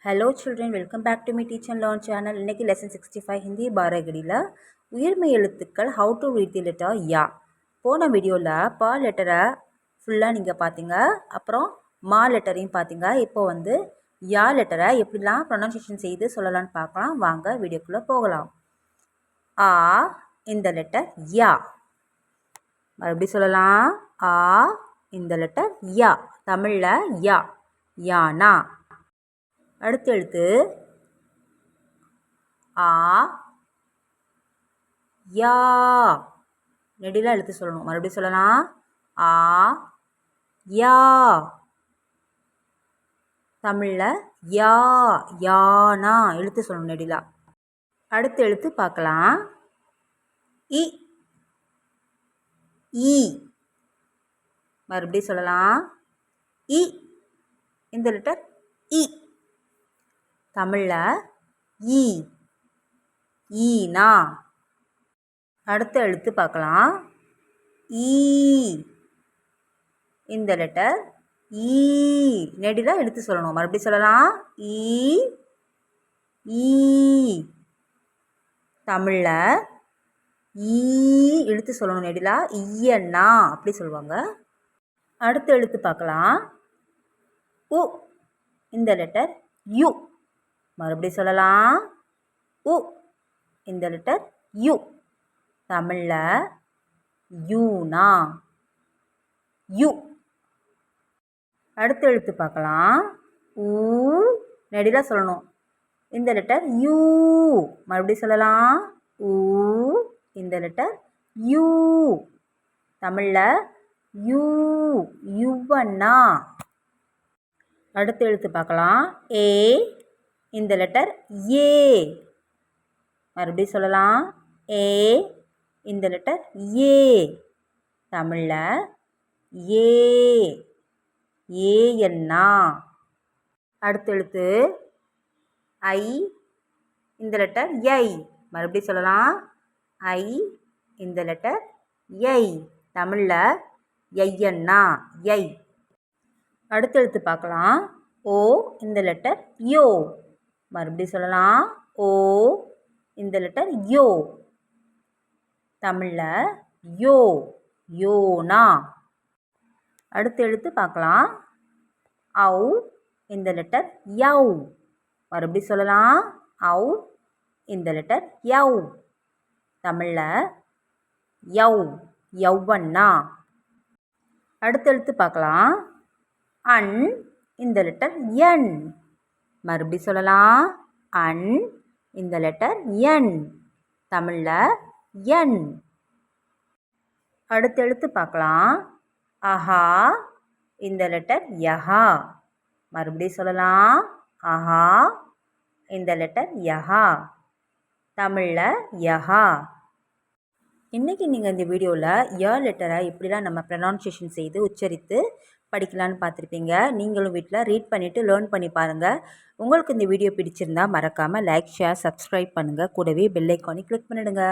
Hello children welcome back to me teach and learn channel इनकी lesson 65 Hindi बारगड़िயில் உயிர்மை எழுத்துக்கள் how to read the letter யா. போன வீடியோவில் ப லெட்டரை ஃபுல்லாக நீங்கள் பார்த்தீங்க, அப்புறம் மா லெட்டரையும் பார்த்தீங்க. இப்போ வந்து யா லெட்டரை எப்படிலாம் ப்ரொனன்சியேஷன் செய்து சொல்லலான்னு பார்க்கலாம். வாங்க வீடியோக்குள்ளே போகலாம். ஆ இந்த லெட்டர் யா. மறுபடியும் சொல்லலாம். ஆ இந்த லெட்டர் யா. தமிழில் யா, யானா. அடுத்த எழுத்து ஆ யா. நெடில எழுத்து சொல்லணும். மறுபடியும் சொல்லலாம். ஆ யா. தமிழில் யா, யானா எழுத்து சொல்லணும் நெடிலா. அடுத்த எழுத்து பார்க்கலாம். இ ஈ. மறுபடியும் சொல்லலாம். இ இந்த லெட்டர் இ. தமிழில் ஈ, ஈனா. அடுத்த எழுத்து பார்க்கலாம். ஈ இந்த லெட்டர் ஈ. நெடில எழுத்து சொல்லணும். மறுபடியும் சொல்லலாம். ஈ ஈ. தமிழில் ஈ எழுத்து சொல்லணும் நெடிலா. ஈயண்ணா அப்படி சொல்லுவாங்க. அடுத்த எழுத்து பார்க்கலாம். உ இந்த லெட்டர் யு. மறுபடியும் சொல்லலாம். உ இந்த லெட்டர் யு. தமிழில் யூனா, யு. அடுத்த எழுத்து பார்க்கலாம். ஊ நெடிலாக சொல்லணும். இந்த லெட்டர் யூ. மறுபடியும் சொல்லலாம். ஊ இந்த லெட்டர் யூ. தமிழில் யூ, யுவண்ணா. அடுத்த எழுத்து பார்க்கலாம். ஏ இந்த லெட்டர் ஏ. மறுபடியும் சொல்லலாம். ஏ இந்த லெட்டர் ஏ. தமிழில் ஏ, ஏயண்ணா. அடுத்த எழுத்து ஐ இந்த லெட்டர் ஐ. மறுபடியும் சொல்லலாம். ஐ இந்த லெட்டர் ஐ. தமிழில் ஐயண்ணா, ஐ. அடுத்த எழுத்து பார்க்கலாம். ஓ இந்த லெட்டர் யோ. மறுபடியும் சொல்லலாம். ஓ இந்த லெட்டர் யோ. தமிழில் யோ, யோனா. அடுத்த எழுத்து பார்க்கலாம். ஔ இந்த லெட்டர் யவ். மறுபடியும் சொல்லலாம். ஔ இந்த லெட்டர் யவ். தமிழில் யவ், யவ்வண்ணா. அடுத்த எழுத்து பார்க்கலாம். அன் இந்த லெட்டர் என். மறுபடியும் சொல்லலாம். அன் இந்த லெட்டர் என். தமிழில் என். அடுத்த எழுத்து பார்க்கலாம். அஹா இந்த லெட்டர் யஹா. மறுபடியும் சொல்லலாம். அஹா இந்த லெட்டர் யஹா. தமிழில் யஹா. இன்றைக்கி நீங்கள் இந்த வீடியோவில் ய லெட்டரை எப்படிலாம் நம்ம ப்ரொனன்சியேஷன் செய்து உச்சரித்து படிக்கலான்னு பார்த்துருப்பீங்க. நீங்களும் வீட்டில் ரீட் பண்ணிவிட்டு லேர்ன் பண்ணி பாருங்கள். உங்களுக்கு இந்த வீடியோ பிடிச்சிருந்தால் மறக்காமல் லைக், ஷேர், சப்ஸ்கிரைப் பண்ணுங்கள். கூடவே பெல் ஐக்கானை கிளிக் பண்ணிவிடுங்க.